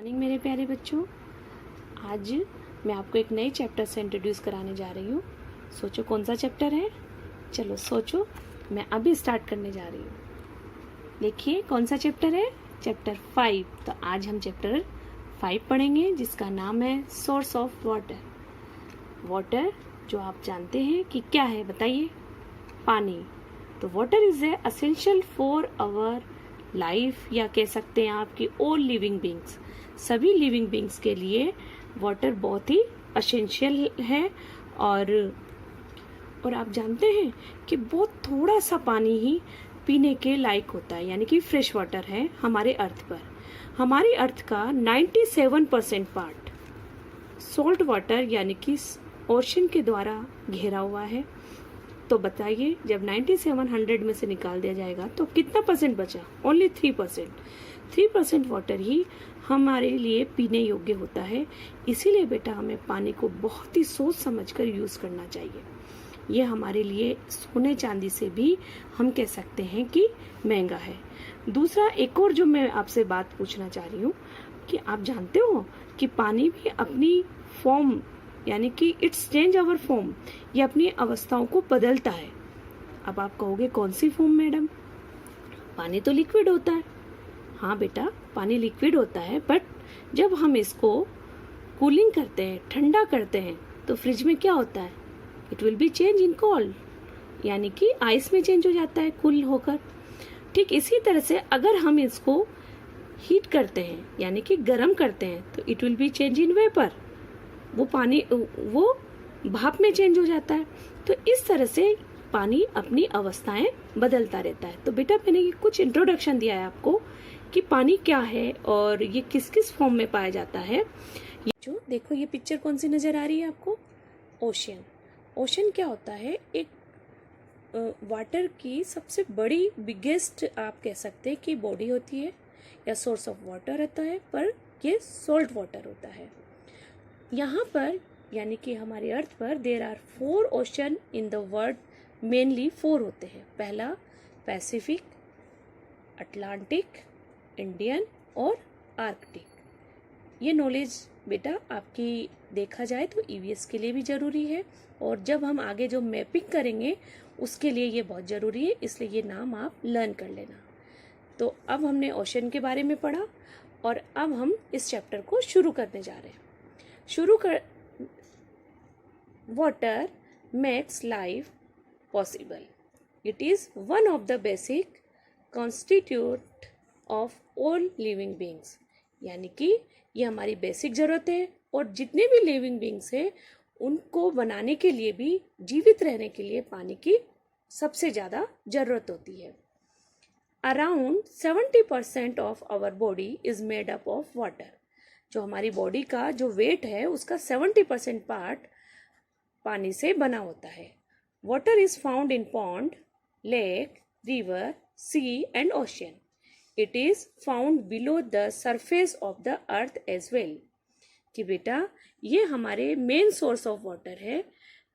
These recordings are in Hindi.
मॉर्निंग मेरे प्यारे बच्चों, आज मैं आपको एक नए चैप्टर से इंट्रोड्यूस कराने जा रही हूँ। सोचो कौन सा चैप्टर है। चलो सोचो, मैं अभी स्टार्ट करने जा रही हूँ। देखिए कौन सा चैप्टर है, चैप्टर 5। तो आज हम चैप्टर 5 पढ़ेंगे जिसका नाम है सोर्स ऑफ वाटर। वाटर जो आप जानते हैं कि क्या है, बताइए। पानी। तो water is a essential for our life, या कह सकते हैं आपकी ऑल लिविंग बींग्स। सभी लिविंग बींग्स के लिए वाटर बहुत ही असेंशियल है। और आप जानते हैं कि बहुत थोड़ा सा पानी ही पीने के लायक होता है, यानी कि फ्रेश वाटर है हमारे अर्थ पर। हमारी अर्थ का 97% पार्ट सॉल्ट वाटर यानी कि ओशन के द्वारा घेरा हुआ है। तो बताइए, जब 9700 में से निकाल दिया जाएगा तो कितना परसेंट बचा? ओनली 3%। 3% वाटर ही हमारे लिए पीने योग्य होता है। इसीलिए बेटा हमें पानी को बहुत ही सोच समझकर यूज करना चाहिए। ये हमारे लिए सोने चांदी से भी हम कह सकते हैं कि महंगा है। दूसरा, एक और जो मैं आपसे बात पूछना चाह रही हूँ कि आप जानते हो कि पानी भी अपनी फॉर्म, यानी कि इट्स चेंज अवर फॉर्म, ये अपनी अवस्थाओं को बदलता है। अब आप कहोगे कौन सी फॉर्म मैडम? पानी तो लिक्विड होता है। हाँ बेटा, पानी लिक्विड होता है, बट जब हम इसको कूलिंग करते हैं, ठंडा करते हैं, तो फ्रिज में क्या होता है? It will be change in cold, यानी कि आइस में चेंज हो जाता है कूल होकर। ठीक इसी तरह से अगर हम इसको हीट करते हैं, यानी कि गर्म करते हैं, तो it will be change in vapour. वो पानी वो भाप में चेंज हो जाता है। तो इस तरह से पानी अपनी अवस्थाएं बदलता रहता है। तो बेटा मैंने ये कुछ इंट्रोडक्शन दिया है आपको कि पानी क्या है और ये किस किस फॉर्म में पाया जाता है। ये जो देखो, ये पिक्चर कौन सी नजर आ रही है आपको? ओशियन। ओशन क्या होता है? एक वाटर की सबसे बड़ी बिगेस्ट आप कह सकते हैं कि बॉडी होती है या सोर्स ऑफ वाटर रहता है, पर ये सॉल्ट वाटर होता है। यहाँ पर यानी कि हमारे अर्थ पर there are 4 ocean in the world. Mainly 4 होते हैं। पहला पैसिफिक, अटलांटिक, इंडियन और आर्कटिक। ये नॉलेज बेटा आपकी देखा जाए तो ईवीएस के लिए भी ज़रूरी है, और जब हम आगे जो मैपिंग करेंगे उसके लिए ये बहुत ज़रूरी है, इसलिए ये नाम आप लर्न कर लेना। तो अब हमने ओशन के बारे में पढ़ा और अब हम इस चैप्टर को शुरू करने जा रहे हैं। Water makes life possible. It is one of the basic constitute of all living beings, यानी कि ये हमारी बेसिक जरूरत है, और जितने भी लिविंग बींग्स हैं उनको बनाने के लिए भी, जीवित रहने के लिए पानी की सबसे ज़्यादा जरूरत होती है। Around 70% of our body is made up of water. जो हमारी बॉडी का जो वेट है उसका 70% पार्ट पानी से बना होता है। Water is found in pond, lake, river, sea and ocean. It is found below the surface of the earth as well. कि बेटा ये हमारे मेन सोर्स ऑफ वाटर है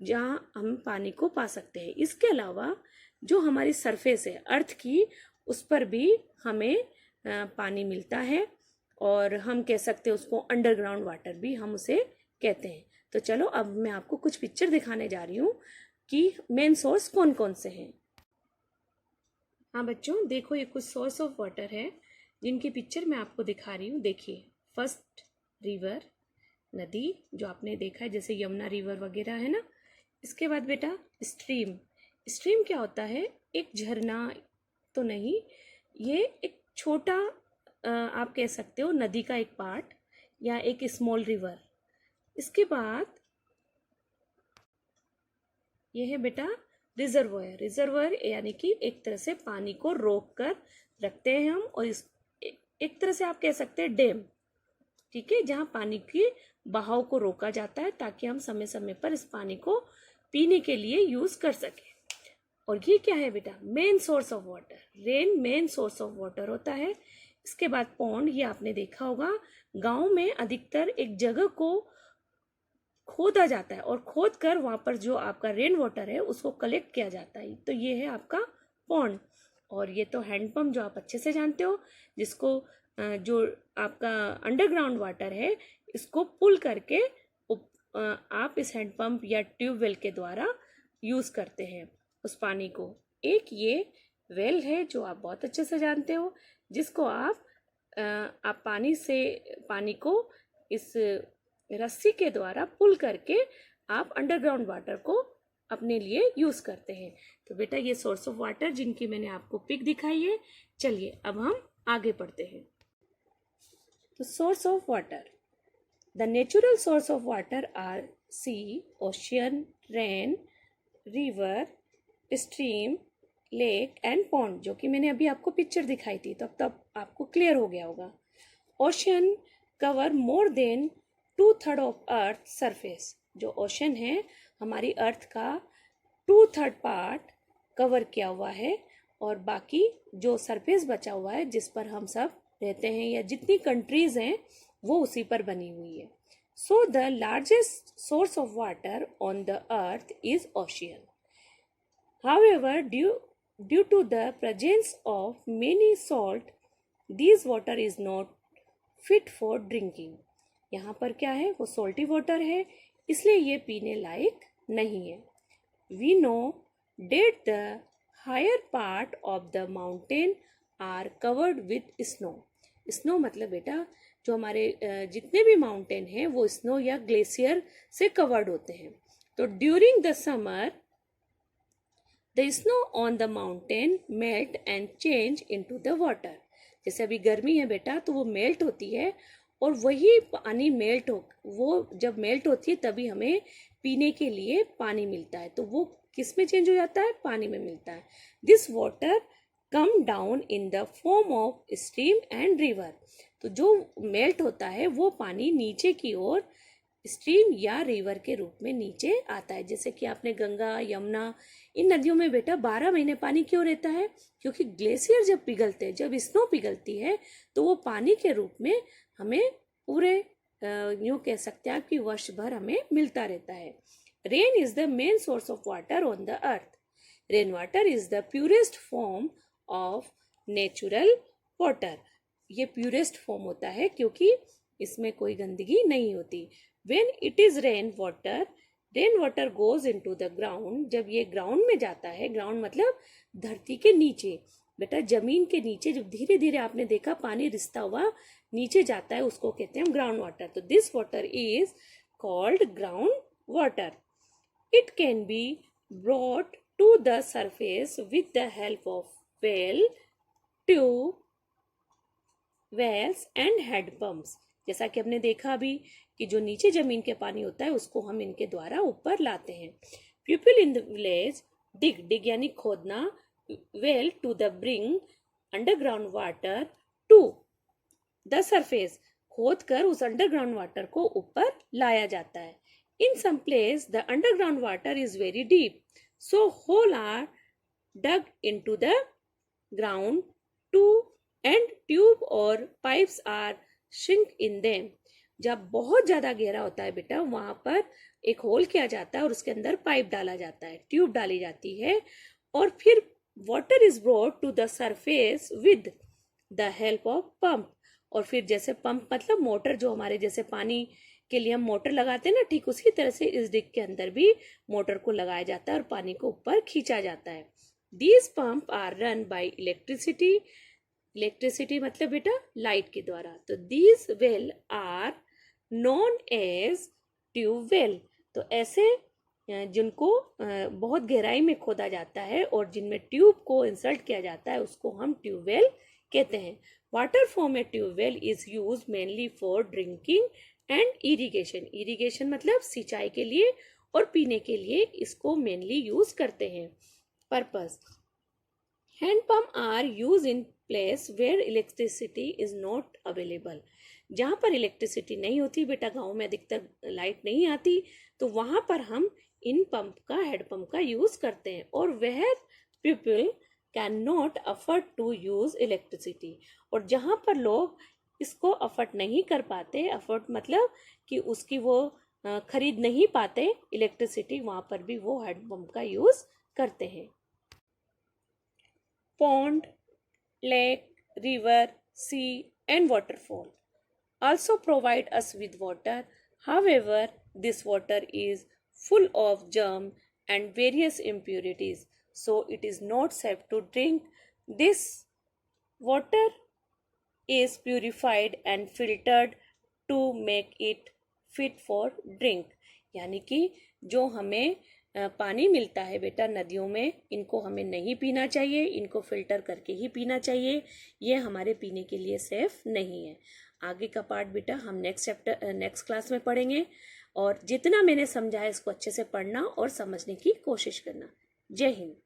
जहाँ हम पानी को पा सकते हैं। इसके अलावा जो हमारी सरफेस है अर्थ की, उस पर भी हमें पानी मिलता है, और हम कह सकते हैं उसको अंडरग्राउंड वाटर भी हम उसे कहते हैं। तो चलो अब मैं आपको कुछ पिक्चर दिखाने जा रही हूँ कि मेन सोर्स कौन कौन से हैं। हाँ बच्चों, देखो ये कुछ सोर्स ऑफ वाटर है जिनकी पिक्चर मैं आपको दिखा रही हूँ। देखिए, फर्स्ट रिवर, नदी जो आपने देखा है जैसे यमुना रिवर वगैरह है ना। इसके बाद बेटा स्ट्रीम। स्ट्रीम क्या होता है? एक झरना तो नहीं, ये एक छोटा आप कह सकते हो नदी का एक पार्ट या एक स्मॉल रिवर। इसके बाद ये है बेटा रिजर्वोयर। रिजर्वोयर यानी कि एक तरह से पानी को रोक कर रखते हैं हम, और इस एक तरह से आप कह सकते हैं डैम। ठीक है, जहाँ पानी के बहाव को रोका जाता है ताकि हम समय समय पर इस पानी को पीने के लिए यूज कर सके। और ये क्या है बेटा? Main source of water. Rain main source of water होता है। इसके बाद पॉन्ड, ये आपने देखा होगा गांव में अधिकतर एक जगह को खोदा जाता है और खोद कर वहां पर जो आपका रेन वाटर है उसको कलेक्ट किया जाता है। तो ये है आपका पॉन्ड। और ये तो हैंडपंप जो आप अच्छे से जानते हो, जिसको जो आपका अंडरग्राउंड वाटर है इसको पुल करके आप इस हैंडपम्प या ट्यूबवेल के द्वारा यूज़ करते हैं उस पानी को। एक ये वेल है जो आप बहुत अच्छे से जानते हो, जिसको आप पानी को इस रस्सी के द्वारा पुल करके आप अंडरग्राउंड वाटर को अपने लिए यूज़ करते हैं। तो बेटा ये सोर्स ऑफ वाटर जिनकी मैंने आपको पिक दिखाई है। चलिए अब हम आगे बढ़ते हैं। तो source of water, the natural source of water are sea, ocean, rain, river, stream, lake and pond, जो कि मैंने अभी आपको पिक्चर दिखाई थी, तब आपको क्लियर हो गया होगा। Ocean cover more than 2/3 of earth surface, जो ओशन है हमारी अर्थ का 2/3 पार्ट कवर किया हुआ है, और बाकी जो सरफेस बचा हुआ है जिस पर हम सब रहते हैं या जितनी कंट्रीज हैं वो उसी पर बनी हुई है। So the largest source of water on the earth is ocean. However due to the presence of many salt this water is not fit for drinking. यहाँ पर क्या है, वो सॉल्टी वाटर है, इसलिए ये पीने लायक नहीं है। We know that the higher part of the mountain are covered with snow. Snow मतलब बेटा जो हमारे जितने भी माउंटेन हैं वो स्नो या ग्लेशियर से कवर्ड होते हैं। तो during the summer the snow on the mountain melt and change into the water. जैसे अभी गर्मी है बेटा तो वो मेल्ट होती है, और वही पानी वो जब मेल्ट होती है तभी हमें पीने के लिए पानी मिलता है। तो वो किस में चेंज हो जाता है, पानी में मिलता है। This water come down in the form of stream and river. तो जो मेल्ट होता है वो पानी नीचे की ओर स्ट्रीम या रिवर के रूप में नीचे आता है। जैसे कि आपने गंगा, यमुना, इन नदियों में बेटा 12 महीने पानी क्यों रहता है, क्योंकि ग्लेशियर जब पिघलते हैं, जब स्नो पिघलती है तो वो पानी के रूप में हमें पूरे यूं कह सकते हैं कि वर्ष भर हमें मिलता रहता है। Rain is the main source of water on the earth. Rain water is the purest form of natural water. ये प्यूरेस्ट फॉर्म होता है क्योंकि इसमें कोई गंदगी नहीं होती। When it is rain water goes into the ground। जब ये ग्राउंड में जाता है, ग्राउंड मतलब धरती के नीचे, बेटा जमीन के नीचे जब धीरे धीरे आपने देखा पानी रिसता हुआ नीचे जाता है उसको कहते हैं ग्राउंड वाटर। तो this water is called ground water. It can be brought to the surface with the help of well, tube, wells and handpumps. जैसा कि हमने देखा अभी कि जो नीचे जमीन के पानी होता है उसको हम इनके द्वारा ऊपर लाते हैं। People in the village dig यानी खोदना, well to the bring underground water to the surface, खोद कर उस अंडरग्राउंड वाटर को ऊपर लाया जाता है। In some place the underground water is very deep, so hole are dug into the ground to and tube और pipes are sink in them. जब बहुत ज्यादा गहरा होता है बेटा वहां पर एक होल किया जाता है और उसके अंदर पाइप डाला जाता है, ट्यूब डाली जाती है, और फिर water is brought to the surface with the help of pump. और फिर जैसे पंप मतलब मोटर, जो हमारे जैसे पानी के लिए हम मोटर लगाते हैं ना, ठीक उसी तरह से इस डिग के अंदर भी मोटर को लगाया जाता है और पानी को ऊपर खींचा जाता है। These pump are run by electricity. Electricity मतलब बेटा लाइट के द्वारा। तो these well are known as tubewell. तो ऐसे जिनको बहुत गहराई में खोदा जाता है और जिनमें ट्यूब को इंसर्ट किया जाता है उसको हम ट्यूबवेल कहते हैं। Water from a tubewell is use mainly for drinking and irrigation. Irrigation मतलब सिंचाई के लिए और पीने के लिए इसको मेनली यूज करते हैं। Purpose, hand pump are use in place where electricity is not available. जहाँ पर इलेक्ट्रिसिटी नहीं होती बेटा, गाँव में अधिकतर लाइट नहीं आती, तो वहाँ पर हम इन पंप का, हेड पंप का यूज करते हैं। और where people can not afford to use electricity, और जहाँ पर लोग इसको अफोर्ड नहीं कर पाते, अफोर्ड मतलब कि उसकी वो खरीद नहीं पाते इलेक्ट्रिसिटी, वहाँ पर भी वो हेड पंप का यूज करते हैं। Pond, lake, river, sea, and waterfall also provide us with water. However, this water is full of germ and various impurities, so it is not safe to drink. This water is purified and filtered to make it fit for drink. यानी कि जो हमें पानी मिलता है बेटा नदियों में, इनको हमें नहीं पीना चाहिए, इनको फिल्टर करके ही पीना चाहिए। ये हमारे पीने के लिए सेफ नहीं है। आगे का पार्ट बेटा हम नेक्स्ट क्लास में पढ़ेंगे, और जितना मैंने समझाया इसको अच्छे से पढ़ना और समझने की कोशिश करना। जय हिंद।